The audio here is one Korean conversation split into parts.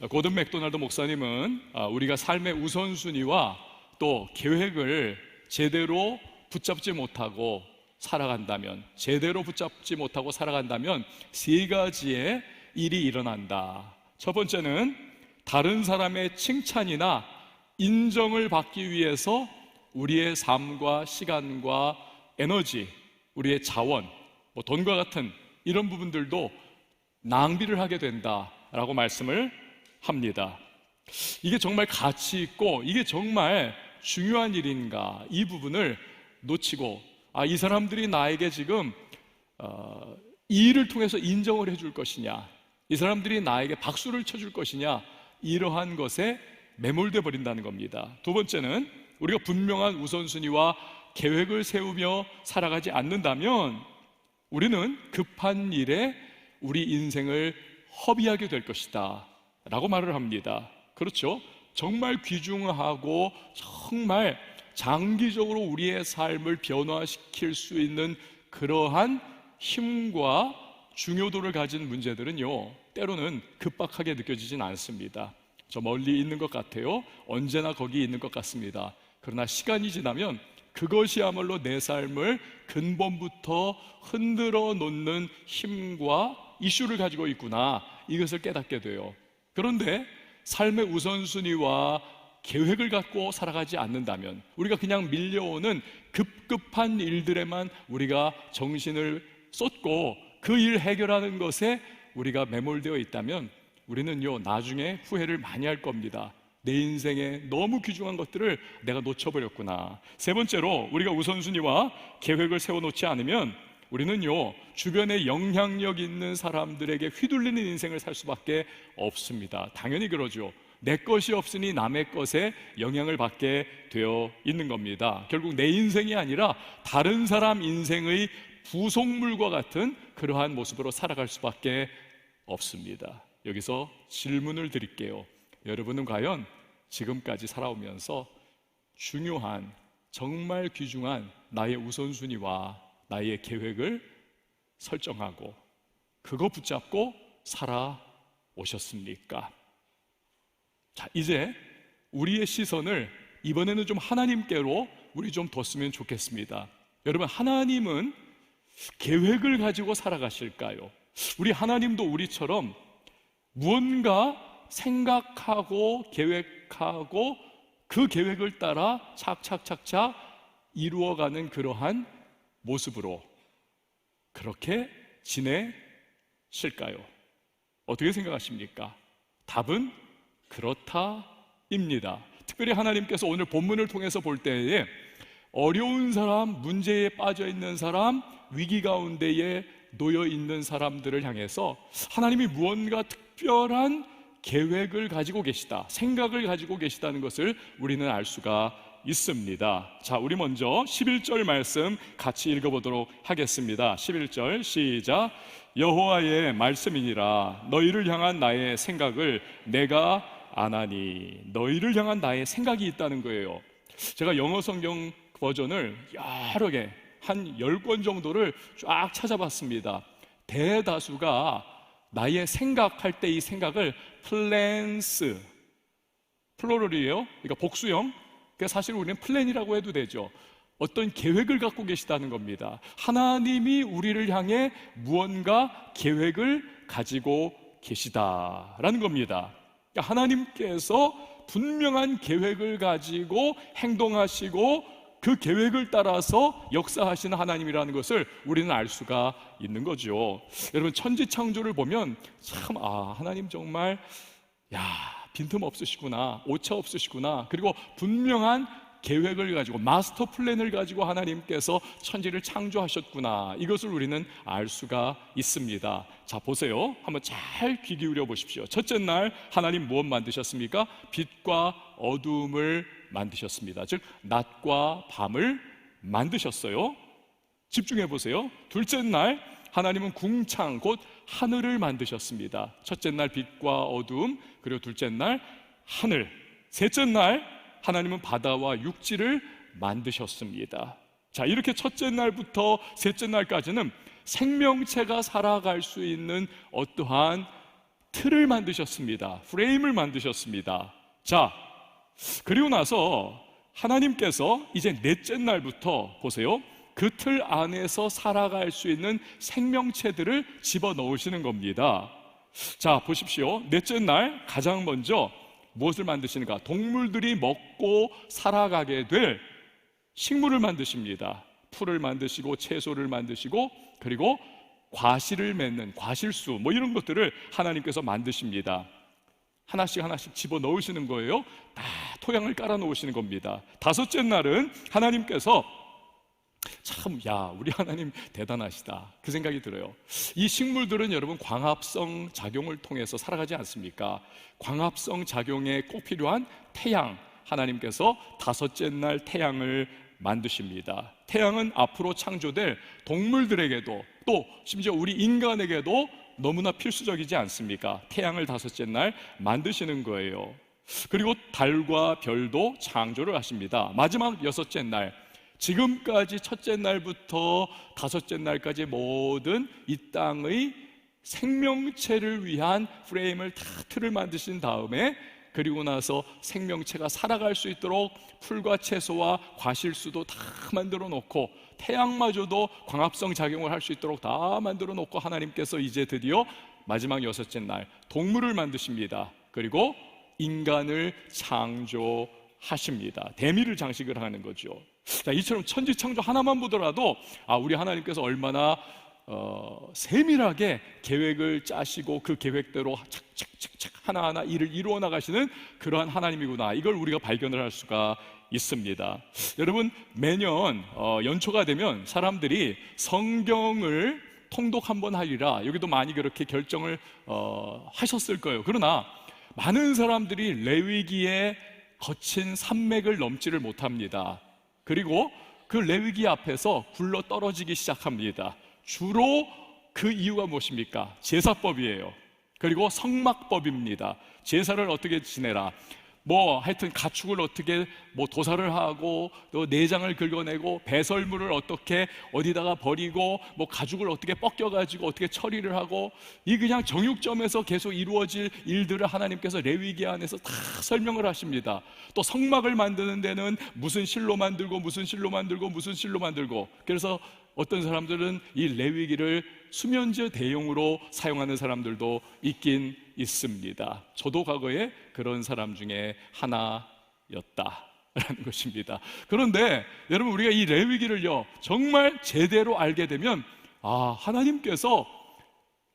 고든 맥도날드 목사님은 우리가 삶의 우선순위와 또 계획을 제대로 붙잡지 못하고 살아간다면, 세 가지의 일이 일어난다. 첫 번째는 다른 사람의 칭찬이나 인정을 받기 위해서 우리의 삶과 시간과 에너지, 우리의 자원, 돈과 같은 이런 부분들도 낭비를 하게 된다라고 말씀을 합니다. 이게 정말 가치 있고 이게 정말 중요한 일인가, 이 부분을 놓치고 이 사람들이 나에게 지금 이 일을 통해서 인정을 해줄 것이냐, 이 사람들이 나에게 박수를 쳐줄 것이냐, 이러한 것에 매몰돼 버린다는 겁니다. 두 번째는 우리가 분명한 우선순위와 계획을 세우며 살아가지 않는다면 우리는 급한 일에 우리 인생을 허비하게 될 것이다 라고 말을 합니다. 그렇죠? 정말 귀중하고 정말 장기적으로 우리의 삶을 변화시킬 수 있는 그러한 힘과 중요도를 가진 문제들은요, 때로는 급박하게 느껴지진 않습니다. 저 멀리 있는 것 같아요. 언제나 거기 있는 것 같습니다. 그러나 시간이 지나면 그것이야말로 내 삶을 근본부터 흔들어 놓는 힘과 이슈를 가지고 있구나, 이것을 깨닫게 돼요. 그런데 삶의 우선순위와 계획을 갖고 살아가지 않는다면, 우리가 그냥 밀려오는 급급한 일들에만 우리가 정신을 쏟고 그 일 해결하는 것에 우리가 매몰되어 있다면 우리는요, 나중에 후회를 많이 할 겁니다. 내 인생에 너무 귀중한 것들을 내가 놓쳐버렸구나. 세 번째로, 우리가 우선순위와 계획을 세워놓지 않으면 우리는요, 주변에 영향력 있는 사람들에게 휘둘리는 인생을 살 수밖에 없습니다. 당연히 그러죠. 내 것이 없으니 남의 것에 영향을 받게 되어 있는 겁니다. 결국 내 인생이 아니라 다른 사람 인생의 부속물과 같은 그러한 모습으로 살아갈 수밖에 없습니다. 여기서 질문을 드릴게요. 여러분은 과연 지금까지 살아오면서 중요한, 정말 귀중한 나의 우선순위와 나의 계획을 설정하고 그거 붙잡고 살아오셨습니까? 자, 이제 우리의 시선을 이번에는 좀 하나님께로 우리 좀 뒀으면 좋겠습니다. 여러분, 하나님은 계획을 가지고 살아가실까요? 우리 하나님도 우리처럼 무언가 생각하고 계획하고 그 계획을 따라 착착착착 이루어가는 그러한 모습으로 그렇게 지내실까요? 어떻게 생각하십니까? 답은 그렇다입니다. 특별히 하나님께서 오늘 본문을 통해서 볼 때에 어려운 사람, 문제에 빠져 있는 사람, 위기 가운데에 놓여 있는 사람들을 향해서 하나님이 무언가 특별한 계획을 가지고 계시다, 생각을 가지고 계시다는 것을 우리는 알 수가 있습니다. 자, 우리 먼저 11절 말씀 같이 읽어보도록 하겠습니다. 11절 시작. 여호와의 말씀이니라. 너희를 향한 나의 생각을 내가 아나니. 너희를 향한 나의 생각이 있다는 거예요. 제가 영어 성경 버전을 여러 개, 한 10권 정도를 쫙 찾아봤습니다. 대다수가 나의 생각할 때 이 생각을 플랜스, 플로럴이에요. 그러니까 복수형. 그러니까 사실 우리는 플랜이라고 해도 되죠. 어떤 계획을 갖고 계시다는 겁니다. 하나님이 우리를 향해 무언가 계획을 가지고 계시다라는 겁니다. 그러니까 하나님께서 분명한 계획을 가지고 행동하시고 그 계획을 따라서 역사하시는 하나님이라는 것을 우리는 알 수가 있는 거죠. 여러분, 천지창조를 보면 참 하나님 정말 빈틈 없으시구나, 오차 없으시구나, 그리고 분명한 계획을 가지고 마스터 플랜을 가지고 하나님께서 천지를 창조하셨구나, 이것을 우리는 알 수가 있습니다. 자, 보세요. 한번 잘 귀 기울여 보십시오. 첫째 날 하나님 무엇 만드셨습니까? 빛과 어둠을 만드셨습니다. 즉 낮과 밤을 만드셨어요. 집중해 보세요. 둘째 날 하나님은 궁창, 곧 하늘을 만드셨습니다. 첫째 날 빛과 어둠, 그리고 둘째 날 하늘. 셋째 날 하나님은 바다와 육지를 만드셨습니다. 자, 이렇게 첫째 날부터 셋째 날까지는 생명체가 살아갈 수 있는 어떠한 틀을 만드셨습니다. 프레임을 만드셨습니다. 자, 그리고 나서 하나님께서 이제 넷째 날부터 보세요. 그 틀 안에서 살아갈 수 있는 생명체들을 집어넣으시는 겁니다. 자, 보십시오. 넷째 날 가장 먼저 무엇을 만드시는가? 동물들이 먹고 살아가게 될 식물을 만드십니다. 풀을 만드시고 채소를 만드시고 그리고 과실을 맺는 과실수 뭐 이런 것들을 하나님께서 만드십니다. 하나씩 하나씩 집어넣으시는 거예요. 다 토양을 깔아 놓으시는 겁니다. 다섯째 날은 하나님께서 참, 우리 하나님 대단하시다 그 생각이 들어요. 이 식물들은 여러분 광합성 작용을 통해서 살아가지 않습니까? 광합성 작용에 꼭 필요한 태양, 하나님께서 다섯째 날 태양을 만드십니다. 태양은 앞으로 창조될 동물들에게도 또 심지어 우리 인간에게도 너무나 필수적이지 않습니까? 태양을 다섯째 날 만드시는 거예요. 그리고 달과 별도 창조를 하십니다. 마지막 여섯째 날, 지금까지 첫째 날부터 다섯째 날까지 모든 이 땅의 생명체를 위한 프레임을 다 틀을 만드신 다음에 그리고 나서 생명체가 살아갈 수 있도록 풀과 채소와 과실수도 다 만들어 놓고 태양마저도 광합성 작용을 할 수 있도록 다 만들어 놓고 하나님께서 이제 드디어 마지막 여섯째 날 동물을 만드십니다. 그리고 인간을 창조하십니다. 대미를 장식을 하는 거죠. 자, 이처럼 천지창조 하나만 보더라도 우리 하나님께서 얼마나 세밀하게 계획을 짜시고 그 계획대로 착착착착 하나하나 일을 이루어 나가시는 그러한 하나님이구나, 이걸 우리가 발견을 할 수가 있습니다. 여러분, 매년 연초가 되면 사람들이 성경을 통독 한번 하리라, 여기도 많이 그렇게 결정을 하셨을 거예요. 그러나 많은 사람들이 레위기의 거친 산맥을 넘지를 못합니다. 그리고 그 레위기 앞에서 굴러 떨어지기 시작합니다. 주로 그 이유가 무엇입니까? 제사법이에요. 그리고 성막법입니다. 제사를 어떻게 지내라, 하여튼 가축을 어떻게 도살을 하고 또 내장을 긁어내고 배설물을 어떻게 어디다가 버리고 가죽을 어떻게 벗겨가지고 어떻게 처리를 하고, 이 그냥 정육점에서 계속 이루어질 일들을 하나님께서 레위기 안에서 다 설명을 하십니다. 또 성막을 만드는 데는 무슨 실로 만들고 무슨 실로 만들고 무슨 실로 만들고, 그래서 어떤 사람들은 이 레위기를 수면제 대용으로 사용하는 사람들도 있긴 있습니다. 저도 과거에 그런 사람 중에 하나였다라는 것입니다. 그런데 여러분, 우리가 이 레위기를요 정말 제대로 알게 되면 하나님께서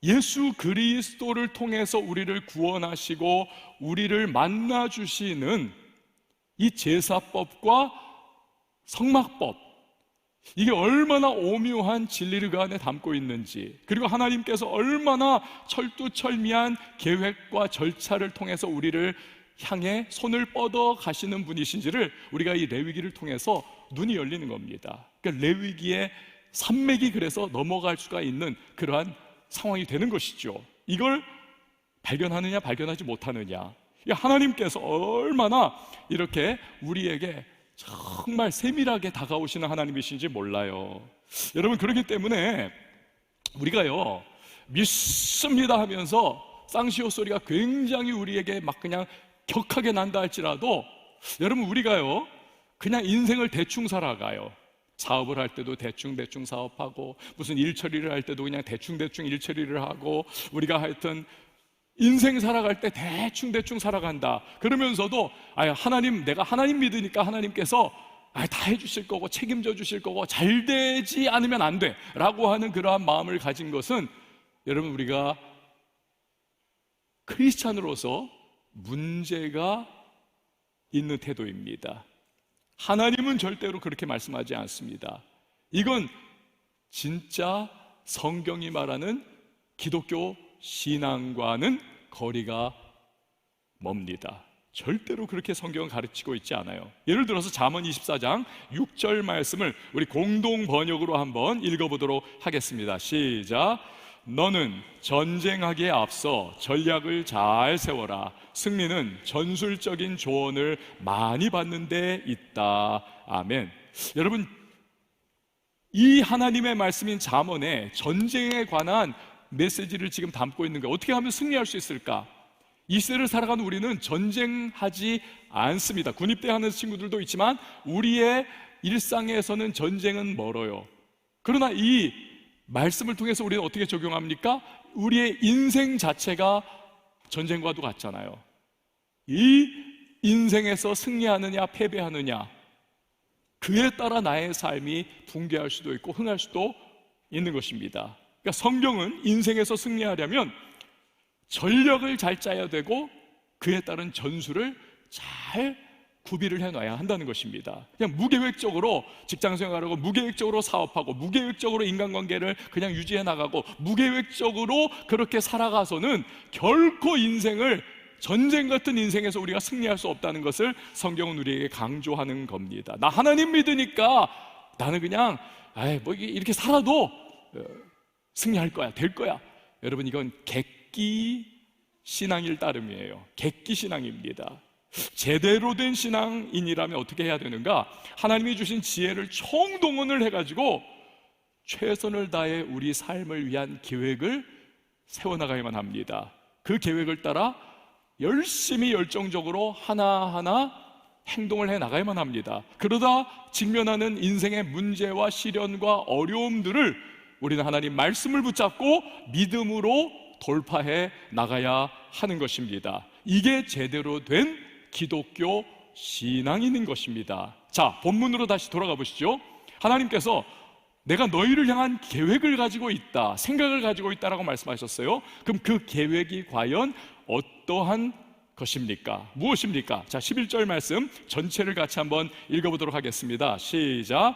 예수 그리스도를 통해서 우리를 구원하시고 우리를 만나주시는 이 제사법과 성막법, 이게 얼마나 오묘한 진리를 그 안에 담고 있는지, 그리고 하나님께서 얼마나 철두철미한 계획과 절차를 통해서 우리를 향해 손을 뻗어 가시는 분이신지를 우리가 이 레위기를 통해서 눈이 열리는 겁니다. 그러니까 레위기의 산맥이 그래서 넘어갈 수가 있는 그러한 상황이 되는 것이죠. 이걸 발견하느냐 발견하지 못하느냐, 하나님께서 얼마나 이렇게 우리에게 정말 세밀하게 다가오시는 하나님이신지 몰라요. 여러분, 그렇기 때문에 우리가요 믿습니다 하면서 쌍시오 소리가 굉장히 우리에게 막 그냥 격하게 난다 할지라도, 여러분, 우리가요 그냥 인생을 대충 살아가요. 사업을 할 때도 대충 사업하고, 무슨 일 처리를 할 때도 그냥 대충 일 처리를 하고, 우리가 하여튼 인생 살아갈 때 대충 살아간다 그러면서도 하나님, 내가 하나님 믿으니까 하나님께서 다 해주실 거고 책임져 주실 거고 잘 되지 않으면 안 돼 라고 하는 그러한 마음을 가진 것은, 여러분, 우리가 크리스찬으로서 문제가 있는 태도입니다. 하나님은 절대로 그렇게 말씀하지 않습니다. 이건 진짜 성경이 말하는 기독교 신앙과는 거리가 멉니다. 절대로 그렇게 성경은 가르치고 있지 않아요. 예를 들어서 잠언 24장 6절 말씀을 우리 공동 번역으로 한번 읽어보도록 하겠습니다. 시작. 너는 전쟁하기에 앞서 전략을 잘 세워라. 승리는 전술적인 조언을 많이 받는 데 있다. 아멘. 여러분, 이 하나님의 말씀인 잠언에 전쟁에 관한 메시지를 지금 담고 있는 거예요. 어떻게 하면 승리할 수 있을까? 이 시대를 살아가는 우리는 전쟁하지 않습니다. 군입대 하는 친구들도 있지만 우리의 일상에서는 전쟁은 멀어요. 그러나 이 말씀을 통해서 우리는 어떻게 적용합니까? 우리의 인생 자체가 전쟁과도 같잖아요. 이 인생에서 승리하느냐 패배하느냐, 그에 따라 나의 삶이 붕괴할 수도 있고 흥할 수도 있는 것입니다. 그러니까 성경은 인생에서 승리하려면 전력을 잘 짜야 되고 그에 따른 전술을 잘 구비를 해놔야 한다는 것입니다. 그냥 무계획적으로 직장생활하고 무계획적으로 사업하고 무계획적으로 인간관계를 그냥 유지해 나가고 무계획적으로 그렇게 살아가서는 결코 인생을, 전쟁 같은 인생에서 우리가 승리할 수 없다는 것을 성경은 우리에게 강조하는 겁니다. 나 하나님 믿으니까 나는 그냥 뭐 이렇게 살아도 승리할 거야, 될 거야. 여러분, 이건 객기 신앙일 따름이에요. 객기 신앙입니다. 제대로 된 신앙인이라면 어떻게 해야 되는가? 하나님이 주신 지혜를 총동원을 해가지고 최선을 다해 우리 삶을 위한 계획을 세워나가야만 합니다. 그 계획을 따라 열심히 열정적으로 하나하나 행동을 해나가야만 합니다. 그러다 직면하는 인생의 문제와 시련과 어려움들을 우리는 하나님 말씀을 붙잡고 믿음으로 돌파해 나가야 하는 것입니다. 이게 제대로 된 기독교 신앙인 것입니다. 자, 본문으로 다시 돌아가 보시죠. 하나님께서 내가 너희를 향한 계획을 가지고 있다, 생각을 가지고 있다라고 말씀하셨어요. 그럼 그 계획이 과연 어떠한 것입니까? 무엇입니까? 자, 11절 말씀 전체를 같이 한번 읽어보도록 하겠습니다. 시작.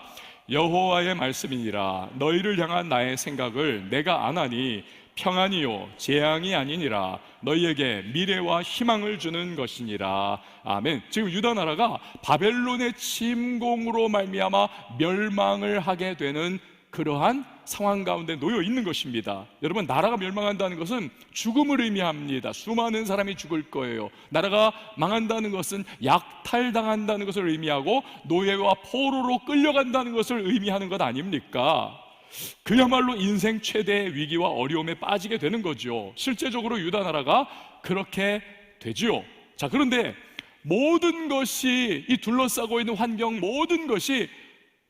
여호와의 말씀이니라. 너희를 향한 나의 생각을 내가 아나니 평안이요 재앙이 아니니라. 너희에게 미래와 희망을 주는 것이니라. 아멘. 지금 유다 나라가 바벨론의 침공으로 말미암아 멸망을 하게 되는 그러한 상황 가운데 놓여 있는 것입니다. 여러분, 나라가 멸망한다는 것은 죽음을 의미합니다. 수많은 사람이 죽을 거예요. 나라가 망한다는 것은 약탈당한다는 것을 의미하고 노예와 포로로 끌려간다는 것을 의미하는 것 아닙니까? 그야말로 인생 최대의 위기와 어려움에 빠지게 되는 거죠. 실제적으로 유다 나라가 그렇게 되지요. 자, 그런데 모든 것이, 이 둘러싸고 있는 환경 모든 것이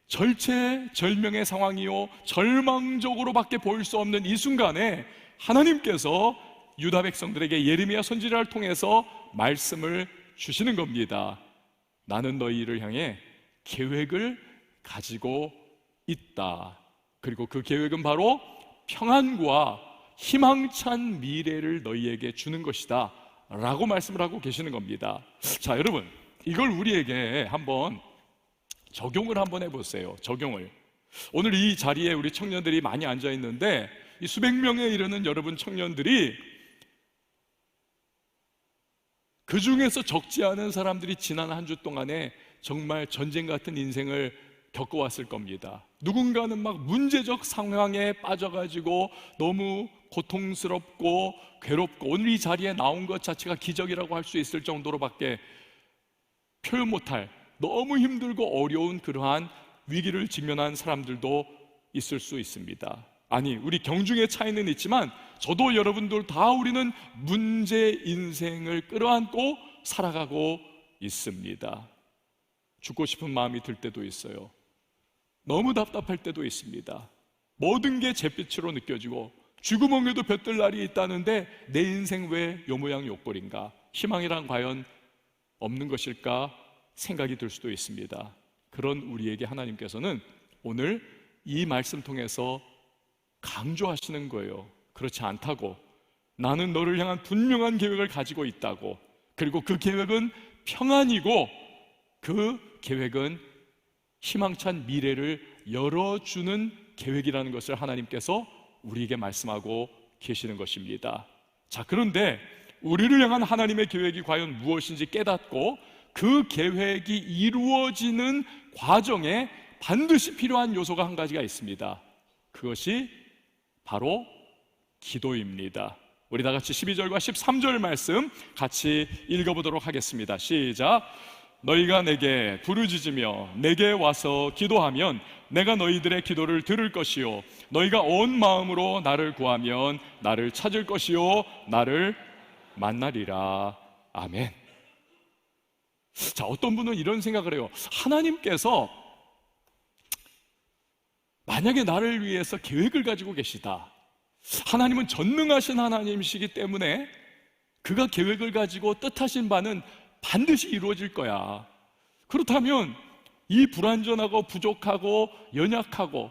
절체절명의 상황이요 절망적으로밖에 보일 수 없는 이 순간에 하나님께서 유다 백성들에게 예레미야 선지자를 통해서 말씀을 주시는 겁니다. 나는 너희를 향해 계획을 가지고 있다. 그리고 그 계획은 바로 평안과 희망찬 미래를 너희에게 주는 것이다 라고 말씀을 하고 계시는 겁니다. 자, 여러분, 이걸 우리에게 한번 적용을 한번 해보세요. 적용을. 오늘 이 자리에 우리 청년들이 많이 앉아 있는데 이 수백 명에 이르는 여러분 청년들이, 그 중에서 적지 않은 사람들이 지난 한 주 동안에 정말 전쟁 같은 인생을 겪어왔을 겁니다. 누군가는 막 문제적 상황에 빠져가지고 너무 고통스럽고 괴롭고, 오늘 이 자리에 나온 것 자체가 기적이라고 할 수 있을 정도로밖에 표현 못할 너무 힘들고 어려운 그러한 위기를 직면한 사람들도 있을 수 있습니다. 아니, 우리 경중의 차이는 있지만 저도 여러분들 다 우리는 문제 인생을 끌어안고 살아가고 있습니다. 죽고 싶은 마음이 들 때도 있어요. 너무 답답할 때도 있습니다. 모든 게 잿빛으로 느껴지고 쥐구멍에도 볕들 날이 있다는데 내 인생 왜 요 모양 요 꼴인가? 희망이란 과연 없는 것일까? 생각이 들 수도 있습니다. 그런 우리에게 하나님께서는 오늘 이 말씀 통해서 강조하시는 거예요. 그렇지 않다고, 나는 너를 향한 분명한 계획을 가지고 있다고, 그리고 그 계획은 평안이고 그 계획은 희망찬 미래를 열어주는 계획이라는 것을 하나님께서 우리에게 말씀하고 계시는 것입니다. 자, 그런데 우리를 향한 하나님의 계획이 과연 무엇인지 깨닫고 그 계획이 이루어지는 과정에 반드시 필요한 요소가 한 가지가 있습니다. 그것이 바로 기도입니다. 우리 다 같이 12절과 13절 말씀 같이 읽어보도록 하겠습니다. 시작. 너희가 내게 부르짖으며 내게 와서 기도하면 내가 너희들의 기도를 들을 것이요 너희가 온 마음으로 나를 구하면 나를 찾을 것이요 나를 만나리라. 아멘. 자, 어떤 분은 이런 생각을 해요. 하나님께서 만약에 나를 위해서 계획을 가지고 계시다, 하나님은 전능하신 하나님이시기 때문에 그가 계획을 가지고 뜻하신 바는 반드시 이루어질 거야. 그렇다면 이 불완전하고 부족하고 연약하고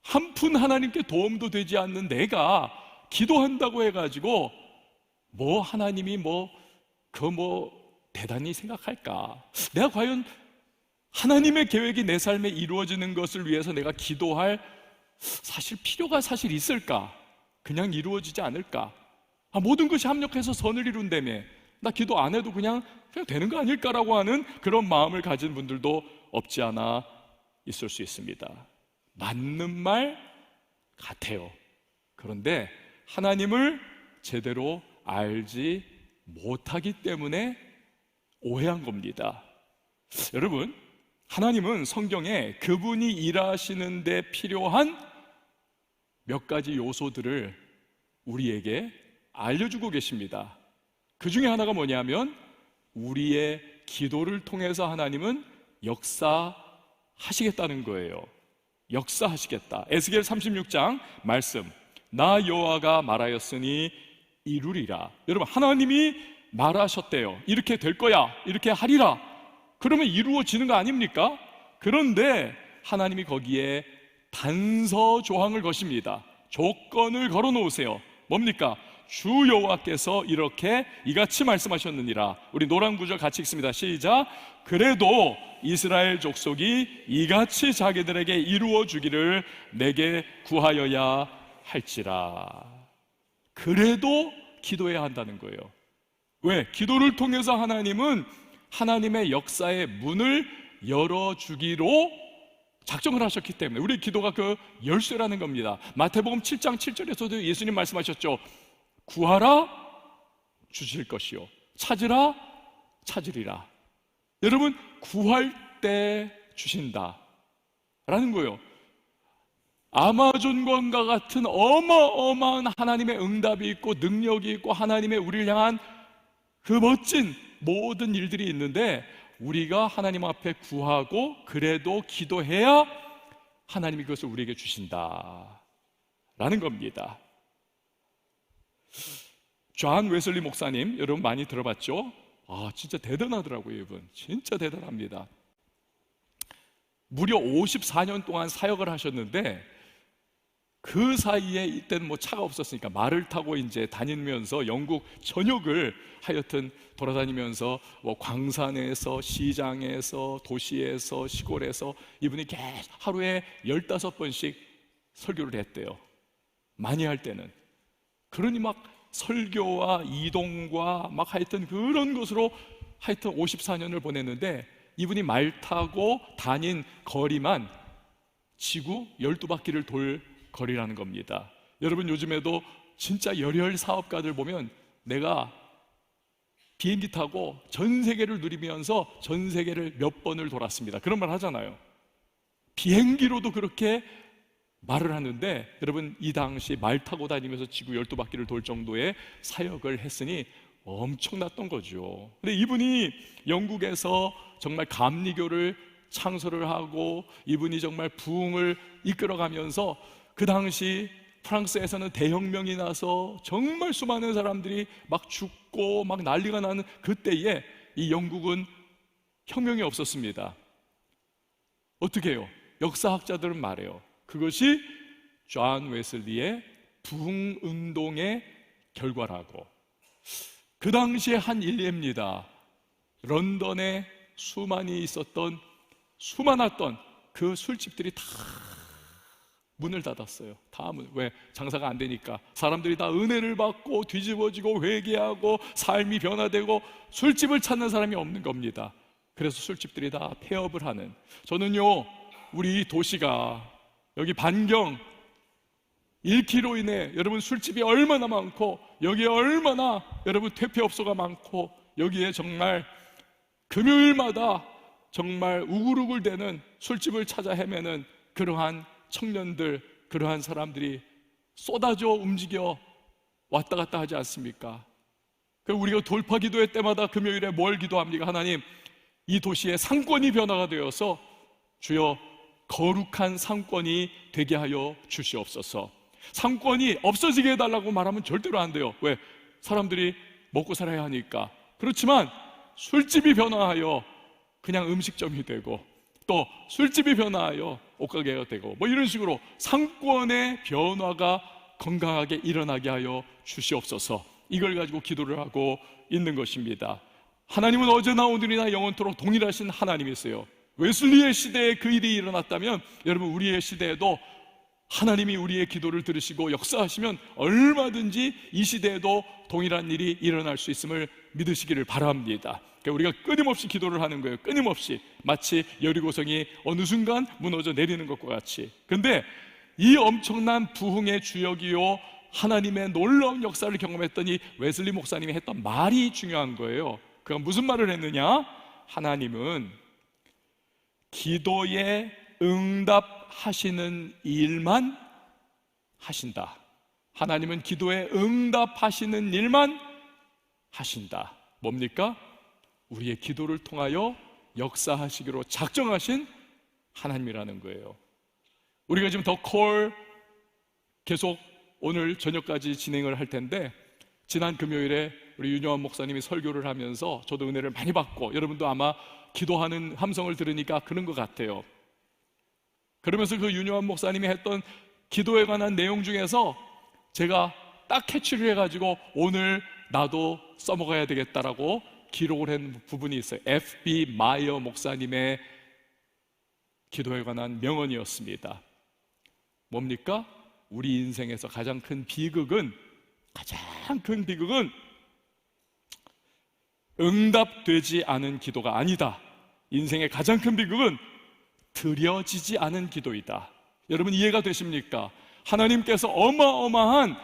한 푼 하나님께 도움도 되지 않는 내가 기도한다고 해가지고 하나님이 대단히 생각할까? 내가 과연 하나님의 계획이 내 삶에 이루어지는 것을 위해서 내가 기도할 필요가 있을까? 그냥 이루어지지 않을까? 모든 것이 합력해서 선을 이룬다며 나 기도 안 해도 그냥 되는 거 아닐까라고 하는 그런 마음을 가진 분들도 없지 않아 있을 수 있습니다. 맞는 말 같아요. 그런데 하나님을 제대로 알지 못하기 때문에 오해한 겁니다. 여러분, 하나님은 성경에 그분이 일하시는 데 필요한 몇 가지 요소들을 우리에게 알려주고 계십니다. 그 중에 하나가 뭐냐면 우리의 기도를 통해서 하나님은 역사하시겠다는 거예요. 역사하시겠다. 에스겔 36장 말씀, 나 여호와가 말하였으니 이루리라. 여러분, 하나님이 말하셨대요. 이렇게 될 거야, 이렇게 하리라. 그러면 이루어지는 거 아닙니까? 그런데 하나님이 거기에 단서 조항을 거십니다. 조건을 걸어 놓으세요. 뭡니까? 주 여호와께서 이렇게 이같이 말씀하셨느니라. 우리 노란 구절 같이 읽습니다. 시작. 그래도 이스라엘 족속이 이같이 자기들에게 이루어 주기를 내게 구하여야 할지라. 그래도 기도해야 한다는 거예요. 왜? 기도를 통해서 하나님은 하나님의 역사의 문을 열어주기로 작정을 하셨기 때문에 우리 기도가 그 열쇠라는 겁니다. 마태복음 7장 7절에서도 예수님 말씀하셨죠. 구하라 주실 것이요 찾으라 찾으리라. 여러분, 구할 때 주신다 라는 거예요. 아마존과 같은 어마어마한 하나님의 응답이 있고 능력이 있고 하나님의 우리를 향한 그 멋진 모든 일들이 있는데 우리가 하나님 앞에 구하고 그래도 기도해야 하나님이 그것을 우리에게 주신다 라는 겁니다. 존 웨슬리 목사님, 여러분 많이 들어봤죠? 진짜 대단하더라고요. 이분 진짜 대단합니다. 무려 54년 동안 사역을 하셨는데 그 사이에 이때는 차가 없었으니까 말을 타고 이제 다니면서 영국 전역을 하여튼 돌아다니면서 광산에서 시장에서 도시에서 시골에서 이분이 계속 하루에 15번씩 설교를 했대요. 많이 할 때는. 그러니 설교와 이동과 하여튼 그런 것으로 하여튼 54년을 보냈는데 이분이 말 타고 다닌 거리만 지구 12바퀴를 돌 거리라는 겁니다. 여러분, 요즘에도 진짜 열혈 사업가들 보면 내가 비행기 타고 전 세계를 누리면서 전 세계를 몇 번을 돌았습니다. 그런 말 하잖아요. 비행기로도 그렇게 말을 하는데 여러분, 이 당시 말 타고 다니면서 지구 12바퀴를 돌 정도의 사역을 했으니 엄청났던 거죠. 근데 이분이 영국에서 정말 감리교를 창설을 하고 이분이 정말 부흥을 이끌어가면서 그 당시 프랑스에서는 대혁명이 나서 정말 수많은 사람들이 죽고 난리가 나는 그때에 이 영국은 혁명이 없었습니다. 어떻게 해요? 역사학자들은 말해요. 그것이 존 웨슬리의 부흥운동의 결과라고. 그 당시에 한 일례입니다. 런던에 수많았던 그 술집들이 다 문을 닫았어요. 왜? 장사가 안 되니까. 사람들이 다 은혜를 받고 뒤집어지고 회개하고 삶이 변화되고 술집을 찾는 사람이 없는 겁니다. 그래서 술집들이 다 폐업을 하는. 저는요, 우리 도시가 여기 반경 1km 이내 여러분 술집이 얼마나 많고 여기에 얼마나 여러분 퇴폐업소가 많고 여기에 정말 금요일마다 정말 우글우글대는 술집을 찾아 헤매는 그러한 청년들, 그러한 사람들이 쏟아져 움직여 왔다 갔다 하지 않습니까? 그럼 우리가 돌파 기도회 때마다 금요일에 뭘 기도합니까? 하나님, 이 도시의 상권이 변화가 되어서 주여 거룩한 상권이 되게 하여 주시옵소서. 상권이 없어지게 해달라고 말하면 절대로 안 돼요. 왜? 사람들이 먹고 살아야 하니까. 그렇지만 술집이 변화하여 그냥 음식점이 되고, 또 술집이 변화하여 옷가게가 되고, 뭐 이런 식으로 상권의 변화가 건강하게 일어나게 하여 주시옵소서. 이걸 가지고 기도를 하고 있는 것입니다. 하나님은 어제나 오늘이나 영원토록 동일하신 하나님이세요. 웨슬리의 시대에 그 일이 일어났다면 여러분, 우리의 시대에도 하나님이 우리의 기도를 들으시고 역사하시면 얼마든지 이 시대에도 동일한 일이 일어날 수 있음을 믿으시기를 바랍니다. 그러니까 우리가 끊임없이 기도를 하는 거예요. 끊임없이. 마치 여리고성이 어느 순간 무너져 내리는 것과 같이. 근데 이 엄청난 부흥의 주역이요, 하나님의 놀라운 역사를 경험했던 이 웨슬리 목사님이 했던 말이 중요한 거예요. 그가 무슨 말을 했느냐? 하나님은 기도에 응답하시는 일만 하신다. 하나님은 기도에 응답하시는 일만 하신다. 뭡니까? 우리의 기도를 통하여 역사하시기로 작정하신 하나님이라는 거예요. 우리가 지금 더 콜 계속 오늘 저녁까지 진행을 할 텐데, 지난 금요일에 우리 윤여한 목사님이 설교를 하면서 저도 은혜를 많이 받고, 여러분도 아마 기도하는 함성을 들으니까 그런 것 같아요. 그러면서 그 윤여한 목사님이 했던 기도에 관한 내용 중에서 제가 딱 캐치를 해가지고 오늘 나도 써먹어야 되겠다라고 기록을 한 부분이 있어요. F.B. 마이어 목사님의 기도에 관한 명언이었습니다. 뭡니까? 우리 인생에서 가장 큰 비극은 응답되지 않은 기도가 아니다. 인생의 가장 큰 비극은 드려지지 않은 기도이다. 여러분, 이해가 되십니까? 하나님께서 어마어마한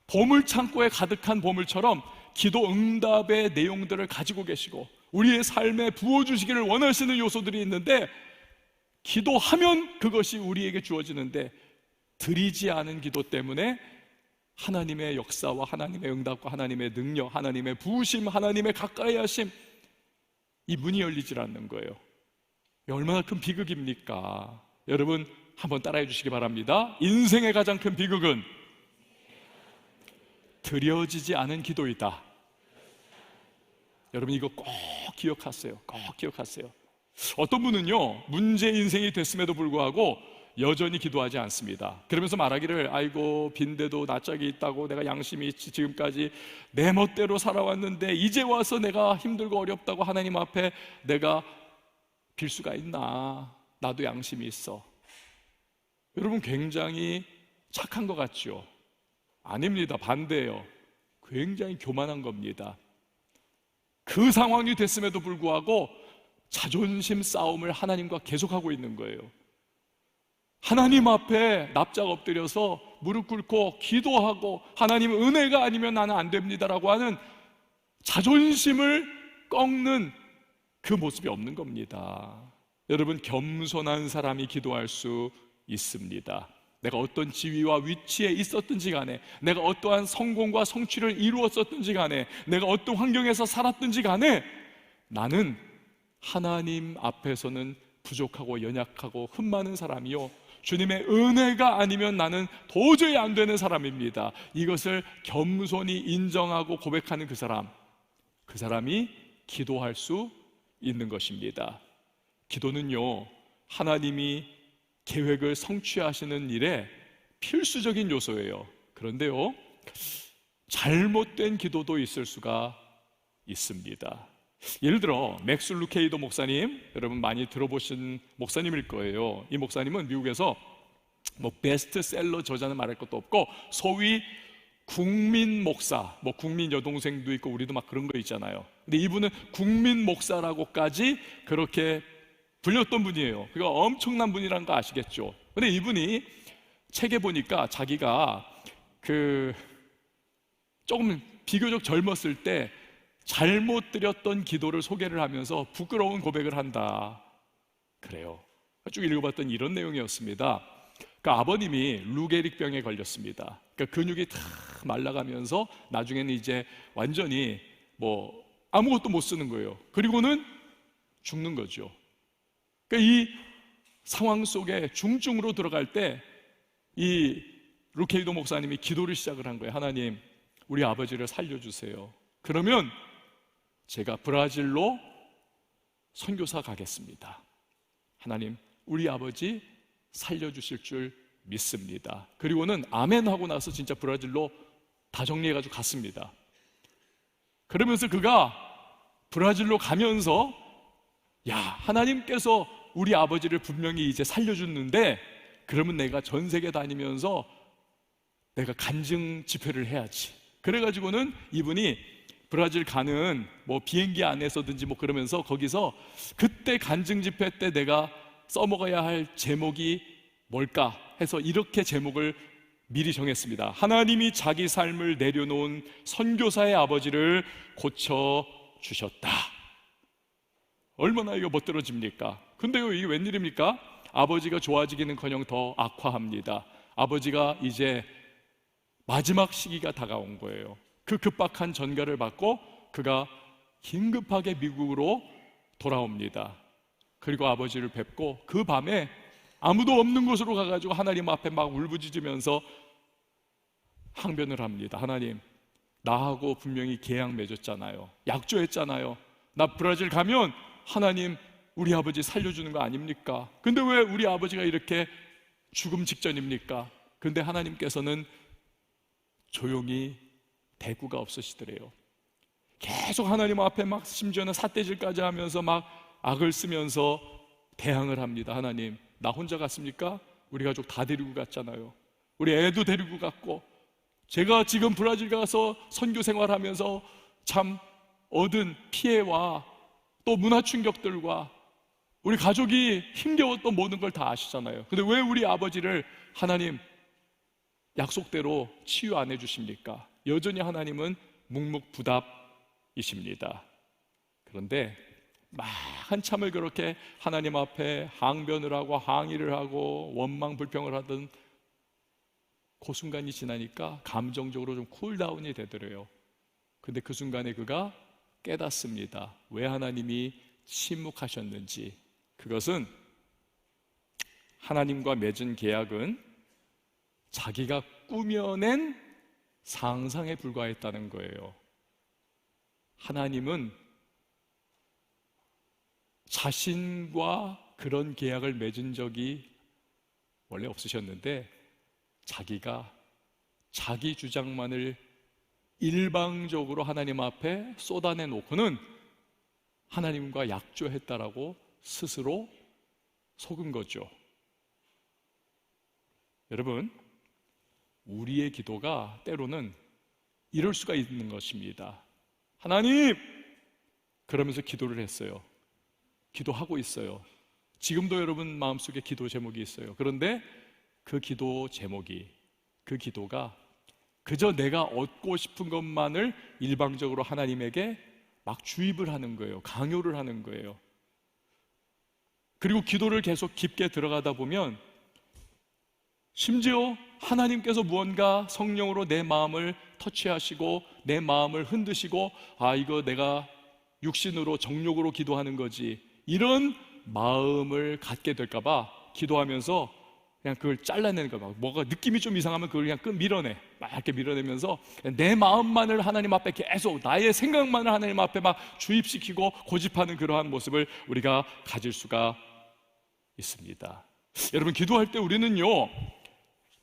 보물창고에 가득한 보물처럼 기도 응답의 내용들을 가지고 계시고 우리의 삶에 부어주시기를 원하시는 요소들이 있는데, 기도하면 그것이 우리에게 주어지는데 드리지 않은 기도 때문에 하나님의 역사와 하나님의 응답과 하나님의 능력, 하나님의 부으심, 하나님의 가까이 하심, 이 문이 열리질 않는 거예요. 얼마나 큰 비극입니까? 여러분, 한번 따라해 주시기 바랍니다. 인생의 가장 큰 비극은 드려지지 않은 기도이다. 여러분, 이거 꼭 기억하세요. 꼭 기억하세요. 어떤 분은요, 문제 인생이 됐음에도 불구하고 여전히 기도하지 않습니다. 그러면서 말하기를, 아이고 빈대도 낯짝이 있다고, 내가 양심이 있지, 지금까지 내 멋대로 살아왔는데 이제 와서 내가 힘들고 어렵다고 하나님 앞에 내가 빌 수가 있나? 나도 양심이 있어. 여러분, 굉장히 착한 것 같죠? 아닙니다. 반대예요. 굉장히 교만한 겁니다. 그 상황이 됐음에도 불구하고 자존심 싸움을 하나님과 계속하고 있는 거예요. 하나님 앞에 납작 엎드려서 무릎 꿇고 기도하고, 하나님 은혜가 아니면 나는 안 됩니다라고 하는 자존심을 꺾는 그 모습이 없는 겁니다. 여러분, 겸손한 사람이 기도할 수 있습니다. 내가 어떤 지위와 위치에 있었든지 간에, 내가 어떠한 성공과 성취를 이루었었든지 간에, 내가 어떤 환경에서 살았든지 간에 나는 하나님 앞에서는 부족하고 연약하고 흠 많은 사람이요, 주님의 은혜가 아니면 나는 도저히 안 되는 사람입니다. 이것을 겸손히 인정하고 고백하는 그 사람이 기도할 수 있는 것입니다. 기도는요, 하나님이 계획을 성취하시는 일에 필수적인 요소예요. 그런데요, 잘못된 기도도 있을 수가 있습니다. 예를 들어 맥스 루케이도 목사님, 여러분 많이 들어보신 목사님일 거예요. 이 목사님은 미국에서 뭐 베스트셀러 저자는 말할 것도 없고 소위 국민 목사, 뭐 국민 여동생도 있고 우리도 막 그런 거 있잖아요. 근데 이분은 국민 목사라고까지 그렇게 불렸던 분이에요. 그가 엄청난 분이라는 거 아시겠죠? 근데 이분이 책에 보니까 자기가 조금 비교적 젊었을 때 잘못 드렸던 기도를 소개를 하면서 부끄러운 고백을 한다 그래요. 쭉 읽어봤던 이런 내용이었습니다. 그러니까 아버님이 루게릭병에 걸렸습니다. 그러니까 근육이 다 말라가면서 나중에는 이제 완전히 뭐 아무것도 못 쓰는 거예요. 그리고는 죽는 거죠. 그러니까 이 상황 속에 중증으로 들어갈 때 이 루케이도 목사님이 기도를 시작을 한 거예요. 하나님, 우리 아버지를 살려주세요. 그러면 제가 브라질로 선교사 가겠습니다. 하나님, 우리 아버지 살려주실 줄 믿습니다. 그리고는 아멘 하고 나서 진짜 브라질로 다 정리해가지고 갔습니다. 그러면서 그가 브라질로 가면서 야, 하나님께서 우리 아버지를 분명히 이제 살려줬는데 그러면 내가 전 세계 다니면서 내가 간증 집회를 해야지. 그래가지고는 이분이 브라질 가는 뭐 비행기 안에서든지 뭐 그러면서 거기서 그때 간증 집회 때 내가 써먹어야 할 제목이 뭘까 해서 이렇게 제목을 미리 정했습니다. 하나님이 자기 삶을 내려놓은 선교사의 아버지를 고쳐주셨다. 얼마나 이거 멋들어집니까? 근데요, 이게 웬일입니까? 아버지가 좋아지기는커녕 더 악화합니다. 아버지가 이제 마지막 시기가 다가온 거예요. 그 급박한 전가를 받고 그가 긴급하게 미국으로 돌아옵니다. 그리고 아버지를 뵙고 그 밤에 아무도 없는 곳으로 가가지고 하나님 앞에 막 울부짖으면서 항변을 합니다. 하나님, 나하고 분명히 계약 맺었잖아요. 약조했잖아요. 나 브라질 가면 하나님 우리 아버지 살려주는 거 아닙니까? 근데 왜 우리 아버지가 이렇게 죽음 직전입니까? 근데 하나님께서는 조용히 대꾸가 없으시더래요. 계속 하나님 앞에 막 심지어는 삿대질까지 하면서 막 악을 쓰면서 대항을 합니다. 하나님, 나 혼자 갔습니까? 우리 가족 다 데리고 갔잖아요. 우리 애도 데리고 갔고, 제가 지금 브라질 가서 선교 생활하면서 참 얻은 피해와 또 문화 충격들과 우리 가족이 힘겨웠던 모든 걸 다 아시잖아요. 근데 왜 우리 아버지를 하나님 약속대로 치유 안 해주십니까? 여전히 하나님은 묵묵부답이십니다. 그런데 막 한참을 그렇게 하나님 앞에 항변을 하고 항의를 하고 원망 불평을 하던 그 순간이 지나니까 감정적으로 좀 쿨다운이 되더래요. 근데 그 순간에 그가 깨닫습니다. 왜 하나님이 침묵하셨는지. 그것은 하나님과 맺은 계약은 자기가 꾸며낸 상상에 불과했다는 거예요. 하나님은 자신과 그런 계약을 맺은 적이 원래 없으셨는데 자기가 자기 주장만을 일방적으로 하나님 앞에 쏟아내 놓고는 하나님과 약조했다라고 스스로 속은 거죠. 여러분, 우리의 기도가 때로는 이럴 수가 있는 것입니다. 하나님! 그러면서 기도를 했어요. 기도하고 있어요. 지금도 여러분 마음속에 기도 제목이 있어요. 그런데 그 기도 제목이, 그 기도가 그저 내가 얻고 싶은 것만을 일방적으로 하나님에게 막 주입을 하는 거예요. 강요를 하는 거예요. 그리고 기도를 계속 깊게 들어가다 보면 심지어 하나님께서 무언가 성령으로 내 마음을 터치하시고 내 마음을 흔드시고 아, 이거 내가 육신으로 정욕으로 기도하는 거지, 이런 마음을 갖게 될까봐 기도하면서 그냥 그걸 잘라내는 거야. 뭐가 느낌이 좀 이상하면 그걸 그냥 밀어내. 막 이렇게 밀어내면서 내 마음만을 하나님 앞에 계속, 나의 생각만을 하나님 앞에 막 주입시키고 고집하는 그러한 모습을 우리가 가질 수가 있습니다. 여러분, 기도할 때 우리는요,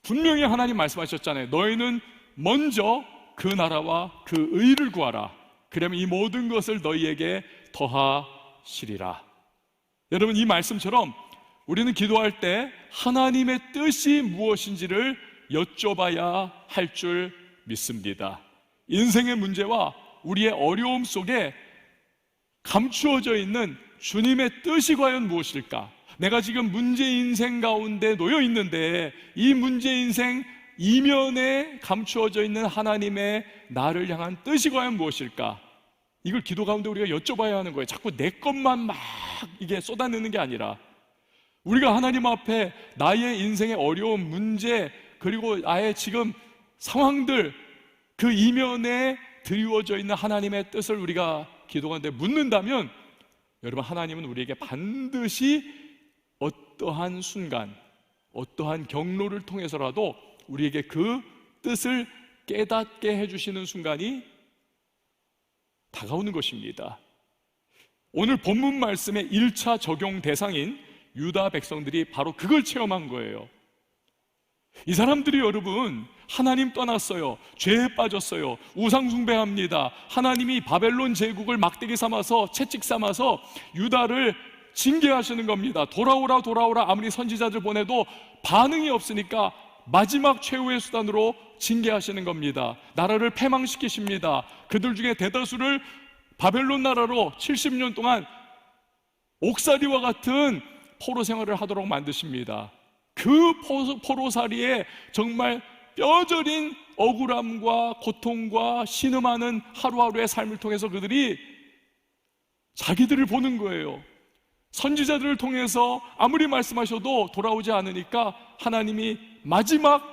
분명히 하나님 말씀하셨잖아요. 너희는 먼저 그 나라와 그 의를 구하라. 그러면 이 모든 것을 너희에게 더하시리라. 여러분, 이 말씀처럼 우리는 기도할 때 하나님의 뜻이 무엇인지를 여쭤봐야 할 줄 믿습니다. 인생의 문제와 우리의 어려움 속에 감추어져 있는 주님의 뜻이 과연 무엇일까? 내가 지금 문제 인생 가운데 놓여 있는데 이 문제 인생 이면에 감추어져 있는 하나님의 나를 향한 뜻이 과연 무엇일까? 이걸 기도 가운데 우리가 여쭤봐야 하는 거예요. 자꾸 내 것만 막 이게 쏟아내는 게 아니라 우리가 하나님 앞에 나의 인생의 어려운 문제, 그리고 나의 지금 상황들, 그 이면에 드리워져 있는 하나님의 뜻을 우리가 기도하는데 묻는다면, 여러분, 하나님은 우리에게 반드시 어떠한 순간, 어떠한 경로를 통해서라도 우리에게 그 뜻을 깨닫게 해주시는 순간이 다가오는 것입니다. 오늘 본문 말씀의 1차 적용 대상인 유다 백성들이 바로 그걸 체험한 거예요. 이 사람들이, 여러분, 하나님 떠났어요. 죄에 빠졌어요. 우상 숭배합니다. 하나님이 바벨론 제국을 막대기 삼아서, 채찍 삼아서 유다를 징계하시는 겁니다. 돌아오라 돌아오라 아무리 선지자들 보내도 반응이 없으니까 마지막 최후의 수단으로 징계하시는 겁니다. 나라를 패망시키십니다. 그들 중에 대다수를 바벨론 나라로 70년 동안 옥살이와 같은 포로 생활을 하도록 만드십니다. 그 포로살이에 정말 뼈저린 억울함과 고통과 신음하는 하루하루의 삶을 통해서 그들이 자기들을 보는 거예요. 선지자들을 통해서 아무리 말씀하셔도 돌아오지 않으니까 하나님이 마지막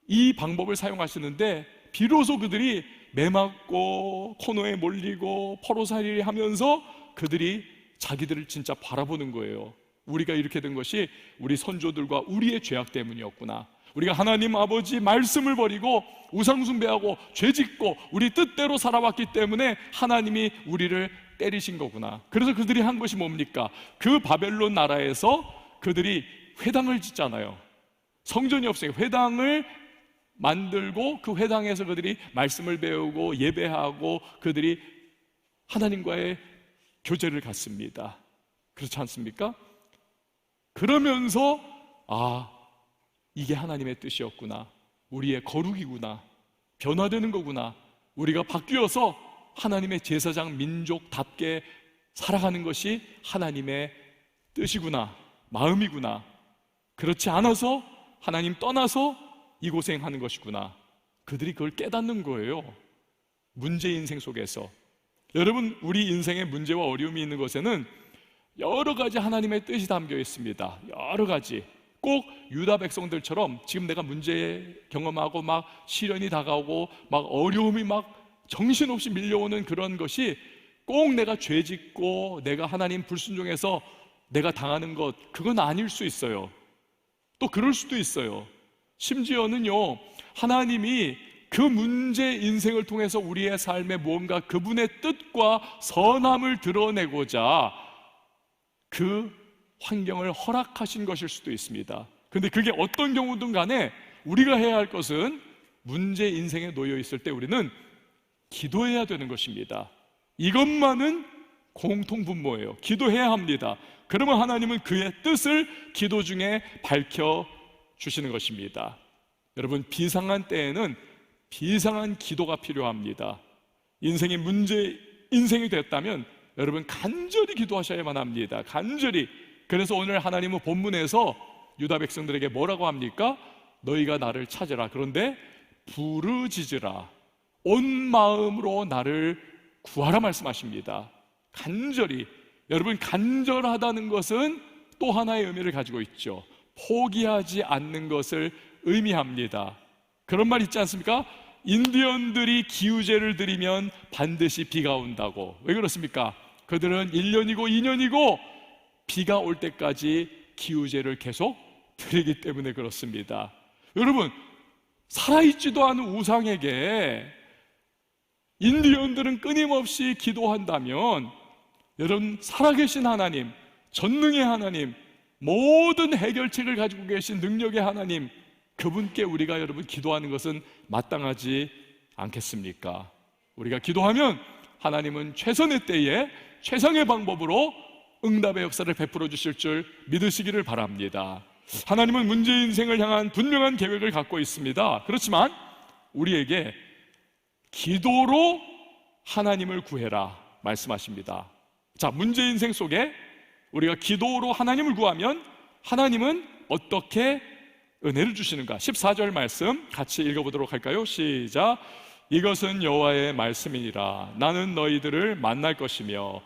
이 방법을 사용하시는데, 비로소 그들이 매맞고 코너에 몰리고 포로살이 하면서 그들이 자기들을 진짜 바라보는 거예요. 우리가 이렇게 된 것이 우리 선조들과 우리의 죄악 때문이었구나. 우리가 하나님 아버지 말씀을 버리고 우상 숭배하고 죄짓고 우리 뜻대로 살아왔기 때문에 하나님이 우리를 때리신 거구나. 그래서 그들이 한 것이 뭡니까? 그 바벨론 나라에서 그들이 회당을 짓잖아요. 성전이 없으니까 회당을 만들고 그 회당에서 그들이 말씀을 배우고 예배하고 그들이 하나님과의 교제를 갖습니다. 그렇지 않습니까? 그러면서 이게 하나님의 뜻이었구나, 우리의 거룩이구나, 변화되는 거구나, 우리가 바뀌어서 하나님의 제사장 민족답게 살아가는 것이 하나님의 뜻이구나, 마음이구나. 그렇지 않아서 하나님 떠나서 이 고생하는 것이구나. 그들이 그걸 깨닫는 거예요. 문제 인생 속에서. 여러분, 우리 인생의 문제와 어려움이 있는 것에는 여러 가지 하나님의 뜻이 담겨 있습니다. 여러 가지. 꼭 유다 백성들처럼 지금 내가 문제 경험하고 막 시련이 다가오고 막 어려움이 막 정신없이 밀려오는 그런 것이 꼭 내가 죄짓고 내가 하나님 불순종해서 내가 당하는 것, 그건 아닐 수 있어요. 또 그럴 수도 있어요. 심지어는요, 하나님이 그 문제 인생을 통해서 우리의 삶에 무언가 그분의 뜻과 선함을 드러내고자 그 환경을 허락하신 것일 수도 있습니다. 그런데 그게 어떤 경우든 간에 우리가 해야 할 것은 문제 인생에 놓여 있을 때 우리는 기도해야 되는 것입니다. 이것만은 공통분모예요. 기도해야 합니다. 그러면 하나님은 그의 뜻을 기도 중에 밝혀주시는 것입니다. 여러분, 비상한 때에는 비상한 기도가 필요합니다. 인생이 문제 인생이 됐다면 여러분 간절히 기도하셔야만 합니다. 간절히. 그래서 오늘 하나님은 본문에서 유다 백성들에게 뭐라고 합니까? 너희가 나를 찾으라. 그런데 부르짖으라. 온 마음으로 나를 구하라 말씀하십니다. 간절히. 여러분, 간절하다는 것은 또 하나의 의미를 가지고 있죠. 포기하지 않는 것을 의미합니다. 그런 말 있지 않습니까? 인디언들이 기우제를 드리면 반드시 비가 온다고. 왜 그렇습니까? 그들은 1년이고 2년이고 비가 올 때까지 기우제를 계속 드리기 때문에 그렇습니다. 여러분, 살아있지도 않은 우상에게 인디언들은 끊임없이 기도한다면, 여러분, 살아계신 하나님, 전능의 하나님, 모든 해결책을 가지고 계신 능력의 하나님, 그분께 우리가 여러분 기도하는 것은 마땅하지 않겠습니까? 우리가 기도하면 하나님은 최선의 때에 최상의 방법으로 응답의 역사를 베풀어 주실 줄 믿으시기를 바랍니다. 하나님은 문제 인생을 향한 분명한 계획을 갖고 있습니다. 그렇지만 우리에게 기도로 하나님을 구해라 말씀하십니다. 자, 문제 인생 속에 우리가 기도로 하나님을 구하면 하나님은 어떻게 은혜를 주시는가? 14절 말씀 같이 읽어보도록 할까요? 시작. 이것은 여호와의 말씀이니라. 나는 너희들을 만날 것이며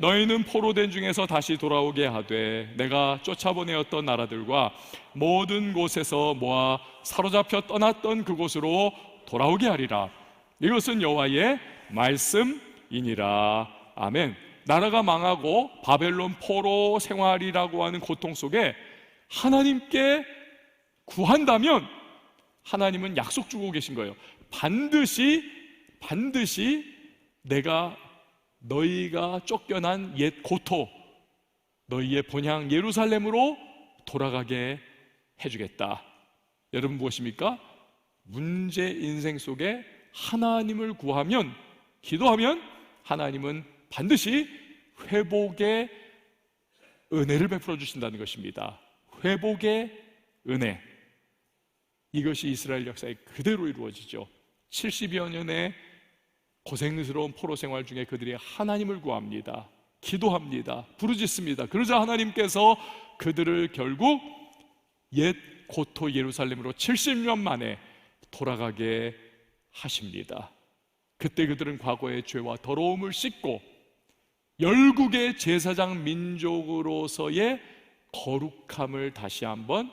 너희는 포로된 중에서 다시 돌아오게 하되 내가 쫓아보내었던 나라들과 모든 곳에서 모아 사로잡혀 떠났던 그곳으로 돌아오게 하리라. 이것은 여호와의 말씀이니라. 아멘. 나라가 망하고 바벨론 포로 생활이라고 하는 고통 속에 하나님께 구한다면 하나님은 약속 주고 계신 거예요. 반드시 내가 너희가 쫓겨난 옛 고토, 너희의 본향 예루살렘으로 돌아가게 해주겠다. 여러분 무엇입니까? 문제 인생 속에 하나님을 구하면, 기도하면 하나님은 반드시 회복의 은혜를 베풀어 주신다는 것입니다. 회복의 은혜. 이것이 이스라엘 역사에 그대로 이루어지죠. 70여 년의 고생스러운 포로 생활 중에 그들이 하나님을 구합니다. 기도합니다. 부르짖습니다. 그러자 하나님께서 그들을 결국 옛 고토 예루살렘으로 70년 만에 돌아가게 하십니다. 그때 그들은 과거의 죄와 더러움을 씻고 열국의 제사장 민족으로서의 거룩함을 다시 한번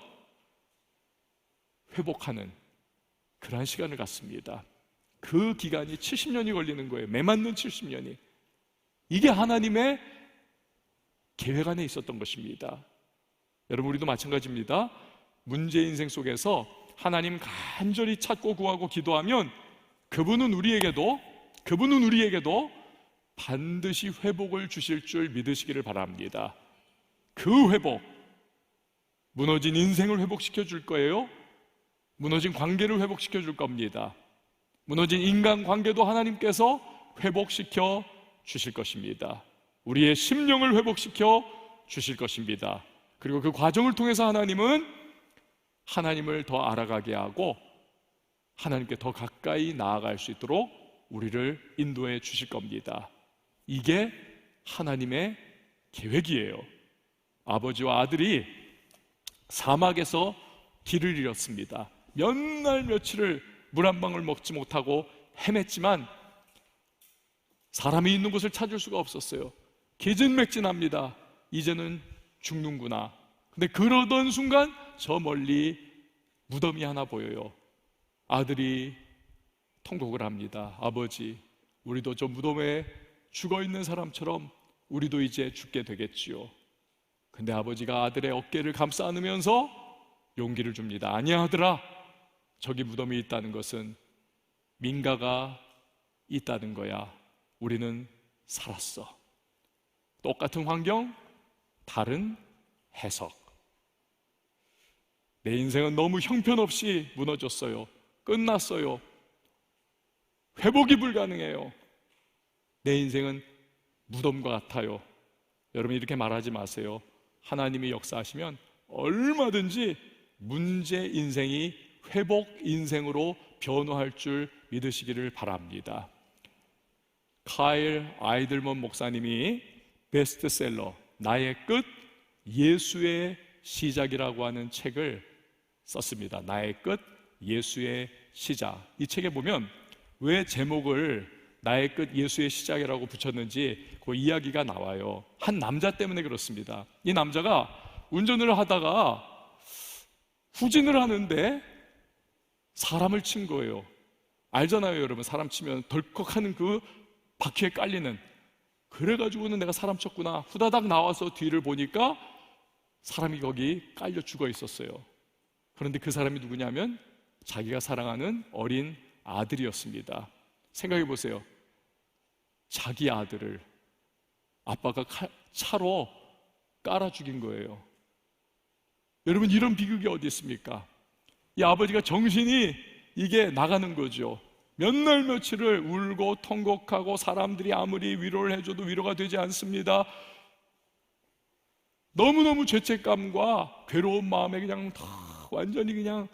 회복하는 그러한 시간을 갖습니다. 그 기간이 70년이 걸리는 거예요. 매맞는 70년이. 이게 하나님의 계획 안에 있었던 것입니다. 여러분, 우리도 마찬가지입니다. 문제 인생 속에서 하나님 간절히 찾고 구하고 기도하면 그분은 우리에게도 반드시 회복을 주실 줄 믿으시기를 바랍니다. 그 회복, 무너진 인생을 회복시켜 줄 거예요. 무너진 관계를 회복시켜 줄 겁니다. 무너진 인간관계도 하나님께서 회복시켜 주실 것입니다. 우리의 심령을 회복시켜 주실 것입니다. 그리고 그 과정을 통해서 하나님은 하나님을 더 알아가게 하고 하나님께 더 가까이 나아갈 수 있도록 우리를 인도해 주실 겁니다. 이게 하나님의 계획이에요. 아버지와 아들이 사막에서 길을 잃었습니다. 몇 날 며칠을 물 한 방울 먹지 못하고 헤맸지만 사람이 있는 곳을 찾을 수가 없었어요. 기진맥진합니다. 이제는 죽는구나. 근데 그러던 순간 저 멀리 무덤이 하나 보여요. 아들이 통곡을 합니다. 아버지, 우리도 저 무덤에 죽어있는 사람처럼 우리도 이제 죽게 되겠지요. 근데 아버지가 아들의 어깨를 감싸 안으면서 용기를 줍니다. 아니야 아들아, 저기 무덤이 있다는 것은 민가가 있다는 거야. 우리는 살았어. 똑같은 환경, 다른 해석. 내 인생은 너무 형편없이 무너졌어요. 끝났어요. 회복이 불가능해요. 내 인생은 무덤과 같아요. 여러분, 이렇게 말하지 마세요. 하나님이 역사하시면 얼마든지 문제 인생이 회복 인생으로 변화할 줄 믿으시기를 바랍니다. 카일 아이들먼 목사님이 베스트셀러 나의 끝 예수의 시작이라고 하는 책을 썼습니다. 나의 끝 예수의 시작. 이 책에 보면 왜 제목을 나의 끝 예수의 시작이라고 붙였는지 그 이야기가 나와요. 한 남자 때문에 그렇습니다. 이 남자가 운전을 하다가 후진을 하는데 사람을 친 거예요. 알잖아요, 여러분. 사람 치면 덜컥하는 그 바퀴에 깔리는. 그래가지고는 내가 사람 쳤구나. 후다닥 나와서 뒤를 보니까 사람이 거기 깔려 죽어 있었어요. 그런데 그 사람이 누구냐면 자기가 사랑하는 어린 아들이었습니다. 생각해 보세요. 자기 아들을 아빠가 차로 깔아 죽인 거예요. 여러분, 이런 비극이 어디 있습니까? 이 아버지가 정신이 이게 나가는 거죠. 몇 날 며칠을 울고 통곡하고 사람들이 아무리 위로를 해줘도 위로가 되지 않습니다. 너무너무 죄책감과 괴로운 마음에 그냥 다 완전히 그냥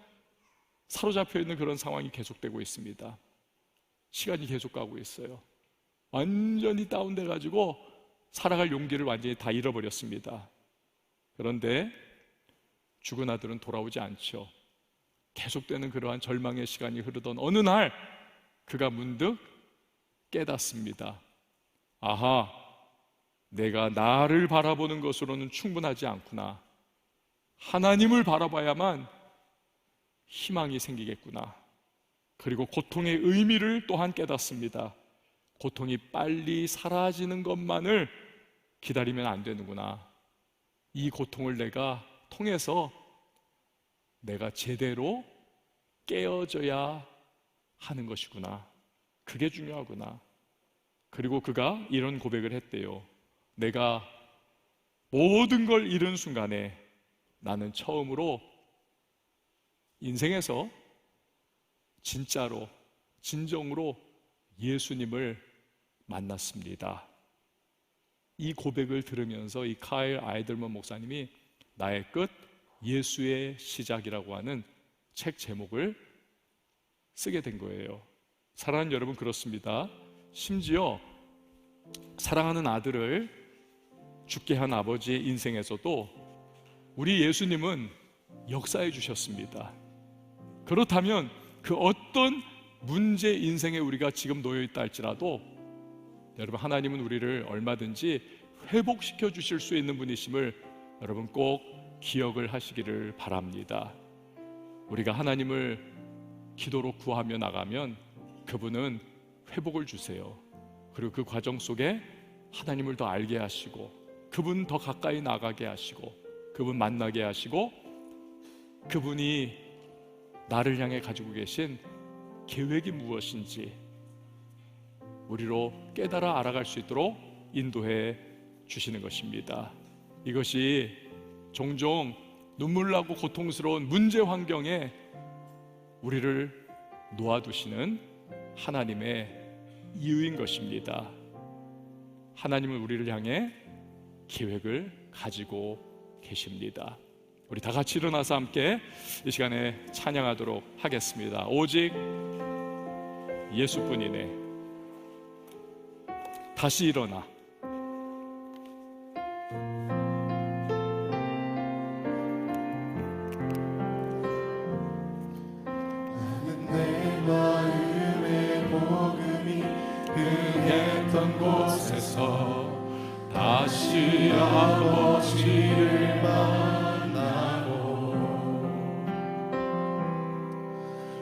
사로잡혀 있는 그런 상황이 계속되고 있습니다. 시간이 계속 가고 있어요. 완전히 다운돼 가지고 살아갈 용기를 완전히 다 잃어버렸습니다. 그런데 죽은 아들은 돌아오지 않죠. 계속되는 그러한 절망의 시간이 흐르던 어느 날 그가 문득 깨닫습니다. 아하, 내가 나를 바라보는 것으로는 충분하지 않구나. 하나님을 바라봐야만 희망이 생기겠구나. 그리고 고통의 의미를 또한 깨닫습니다. 고통이 빨리 사라지는 것만을 기다리면 안 되는구나. 이 고통을 내가 통해서 내가 제대로 깨어져야 하는 것이구나. 그게 중요하구나. 그리고 그가 이런 고백을 했대요. 내가 모든 걸 잃은 순간에 나는 처음으로 인생에서 진짜로 진정으로 예수님을 만났습니다. 이 고백을 들으면서 이 카일 아이들먼 목사님이 나의 끝 예수의 시작이라고 하는 책 제목을 쓰게 된 거예요. 사랑하는 여러분, 그렇습니다. 심지어 사랑하는 아들을 죽게 한 아버지의 인생에서도 우리 예수님은 역사해 주셨습니다. 그렇다면 그 어떤 문제 인생에 우리가 지금 놓여 있다 할지라도 여러분, 하나님은 우리를 얼마든지 회복시켜 주실 수 있는 분이심을 여러분 꼭 기억을 하시기를 바랍니다. 우리가 하나님을 기도로 구하며 나가면 그분은 회복을 주세요. 그리고 그 과정 속에 하나님을 더 알게 하시고 그분 더 가까이 나가게 하시고 그분 만나게 하시고 그분이 나를 향해 가지고 계신 계획이 무엇인지 우리로 깨달아 알아갈 수 있도록 인도해 주시는 것입니다. 이것이 종종 눈물 나고 고통스러운 문제 환경에 우리를 놓아두시는 하나님의 이유인 것입니다. 하나님은 우리를 향해 계획을 가지고 계십니다. 우리 다 같이 일어나서 함께 이 시간에 찬양하도록 하겠습니다. 오직 예수뿐이네. 다시 일어나. 나는 내 마음의 복음이 흥했던 곳에서 다시 아버지를 만나고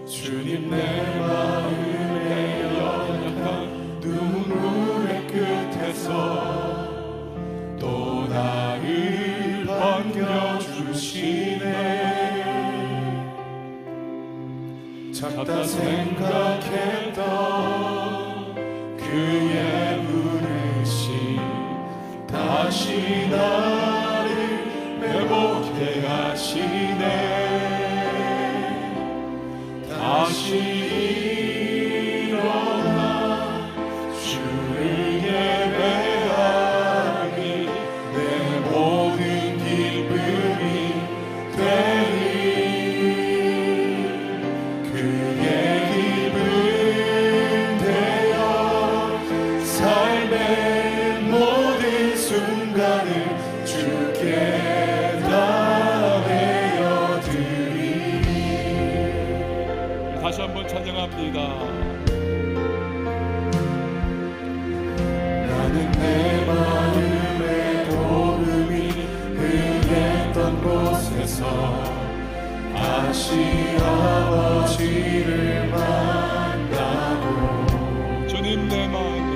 주님 내 마음의 연약한 눈물의 끝에서 또 나를 반겨주시네. 작다 생각했던 그의 부르심 다시 나를 회복해 하시네. 다시 일어나 주를 예배하니 내 모든 기쁨이 되니 그의 기쁨 되어 삶의 모든 순간을 주께 다 내어드리니. 다시 한번 찬양합니다. 나는 내 마음의 복음이 흥했던 곳에서 다시 아버지를 만나고 주님 내 마음에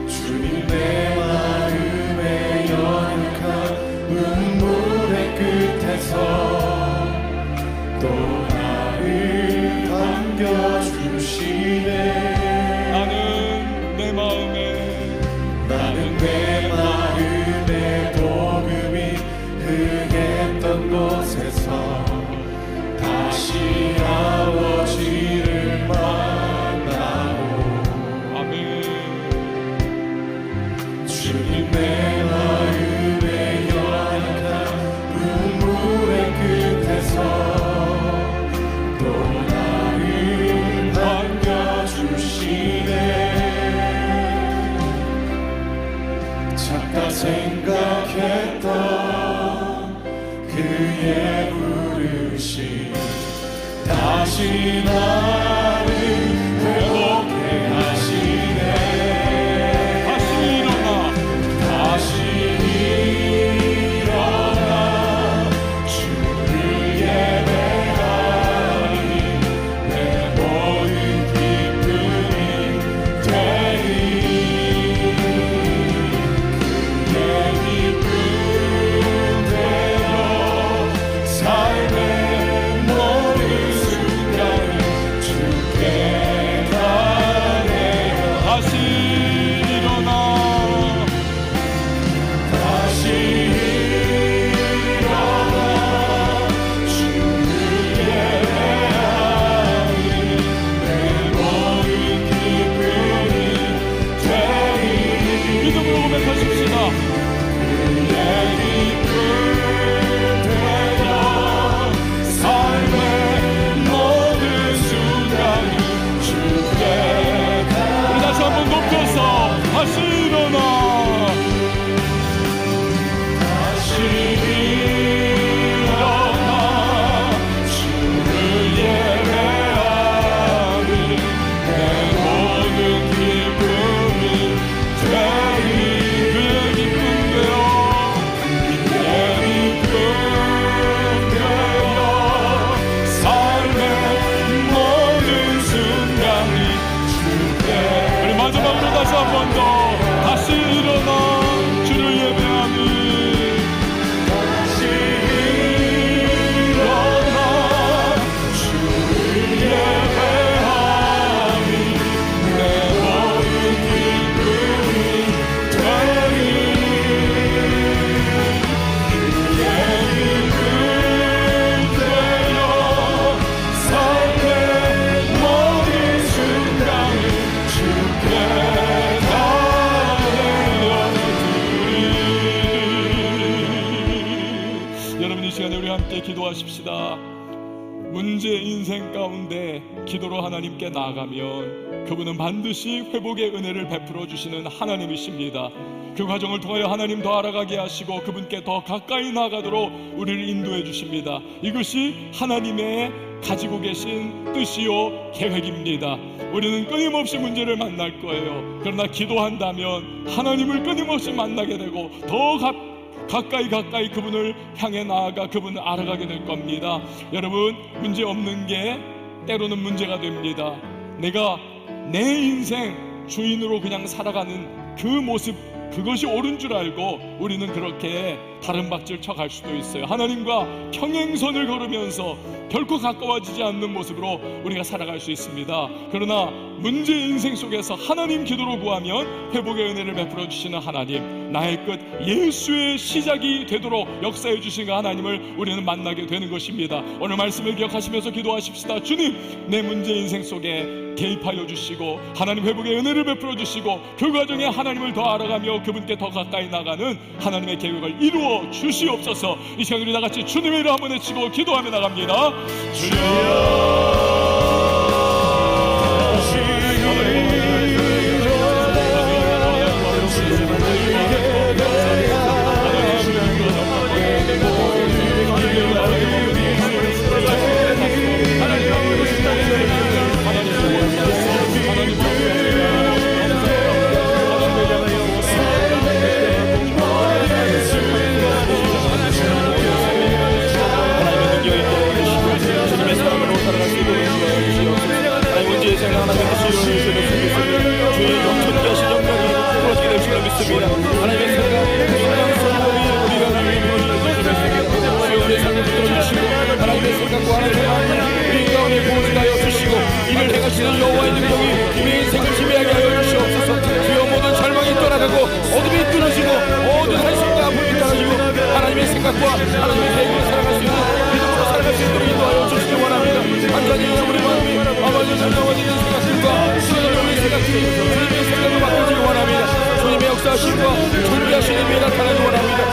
주님 내 마음의 연약한 눈물의 끝에서 또 나를 반겨주시네. 나는 내 마음에 복음이 흥했던 곳에서 다시 아버지를 만나고 아멘. 주님 내 마음의 연약한 눈물의 끝에서 또 나를 반겨주시네. 작다 생각했던 그의 부르심 다시 나를 회복해 하시네. 다시 일어나. 문제 인생 가운데 기도로 하나님께 나아가면 그분은 반드시 회복의 은혜를 베풀어 주시는 하나님이십니다. 그 과정을 통하여 하나님 더 알아가게 하시고 그분께 더 가까이 나아가도록 우리를 인도해 주십니다. 이것이 하나님의 가지고 계신 뜻이요 계획입니다. 우리는 끊임없이 문제를 만날 거예요. 그러나 기도한다면 하나님을 끊임없이 만나게 되고 더 가까이 그분을 향해 나아가 그분을 알아가게 될 겁니다. 여러분, 문제 없는 게 때로는 문제가 됩니다. 내가 내 인생 주인으로 그냥 살아가는 그 모습, 그것이 옳은 줄 알고 우리는 그렇게 다른 박질 쳐갈 수도 있어요. 하나님과 평행선을 걸으면서 결코 가까워지지 않는 모습으로 우리가 살아갈 수 있습니다. 그러나 문제 인생 속에서 하나님 기도로 구하면 회복의 은혜를 베풀어 주시는 하나님, 나의 끝 예수의 시작이 되도록 역사해 주시는 하나님을 우리는 만나게 되는 것입니다. 오늘 말씀을 기억하시면서 기도하십시다. 주님, 내 문제 인생 속에 개입하여 주시고 하나님 회복의 은혜를 베풀어 주시고 그 과정에 하나님을 더 알아가며 그분께 더 가까이 나가는 하나님의 계획을 이루어 주시옵소서. 이 시간 우리 다같이 주님의 이름 한번 외치고 기도하며 나갑니다. 여호와의 능력이 우리의 인생을 지배하게 하여 주시옵소서. 주여 모든 절망이 떠나가고 어둠이 끊어지고 모든 한심과 아픔이 떨어지고 하나님의 생각과 하나님의 계획을 살아갈 수 있는 믿음으로 살아갈 수 있도록 인도하여 주시기 원합니다. 간절히 우리 마음이 아버지의 잠잠해지는 생각들과 주님의 생각들이 주님의 생각을 바꾸시기 원합니다. 주님의 역사하심과 준비하시는 일이 나타나기 원합니다.